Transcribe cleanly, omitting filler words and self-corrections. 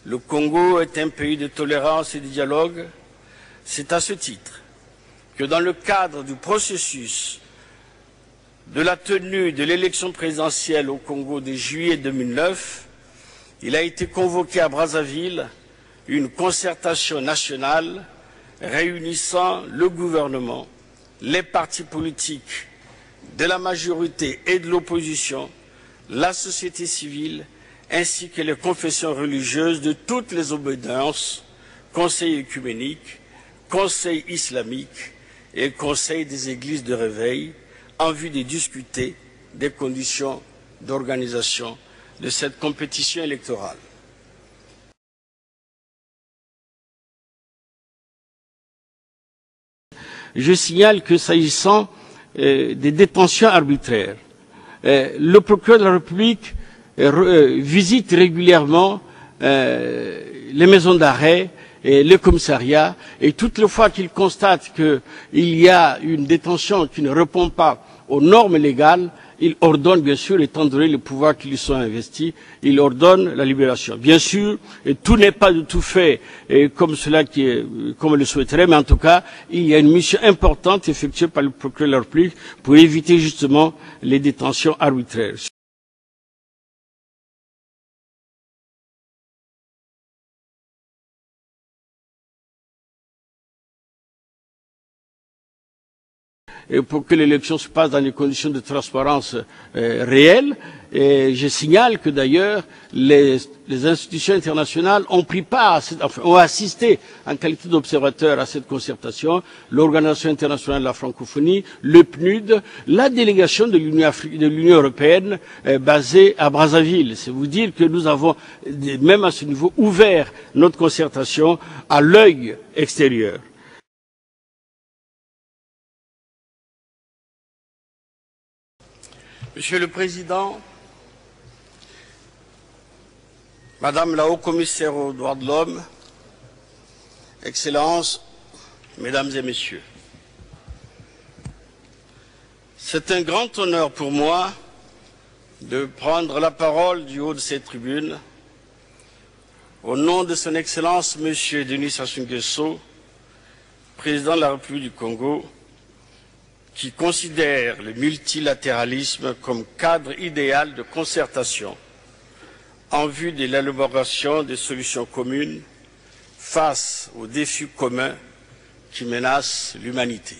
Le Congo est un pays de tolérance et de dialogue. C'est à ce titre que dans le cadre du processus de la tenue de l'élection présidentielle au Congo de juillet 2009, il a été convoqué à Brazzaville une concertation nationale réunissant le gouvernement, les partis politiques de la majorité et de l'opposition, la société civile, ainsi que les confessions religieuses de toutes les obédiences, conseil œcuménique, conseil islamique et conseil des églises de réveil, en vue de discuter des conditions d'organisation de cette compétition électorale. Je signale que s'agissant des détentions arbitraires, le procureur de la République visite régulièrement les maisons d'arrêt et le commissariat, et toutes les fois qu'il constate qu'il y a une détention qui ne répond pas aux normes légales, il ordonne, bien sûr, étant donné les pouvoirs qui lui sont investis, il ordonne la libération. Bien sûr, tout n'est pas du tout fait comme on le souhaiterait, mais en tout cas, il y a une mission importante effectuée par le procureur de la République pour éviter justement les détentions arbitraires. Et pour que l'élection se passe dans des conditions de transparence réelles. Et je signale que d'ailleurs les institutions internationales ont pris part, ont assisté en qualité d'observateurs à cette concertation, l'Organisation internationale de la francophonie, le PNUD, la délégation de l'Union européenne basée à Brazzaville. C'est vous dire que nous avons, même à ce niveau, ouvert notre concertation à l'œil extérieur. Monsieur le Président, Madame la Haut-Commissaire aux droits de l'homme, Excellences, Mesdames et Messieurs, c'est un grand honneur pour moi de prendre la parole du haut de cette tribune au nom de Son Excellence Monsieur Denis Sassou Nguesso, Président de la République du Congo, qui considère le multilatéralisme comme cadre idéal de concertation en vue de l'élaboration de solutions communes face aux défis communs qui menacent l'humanité.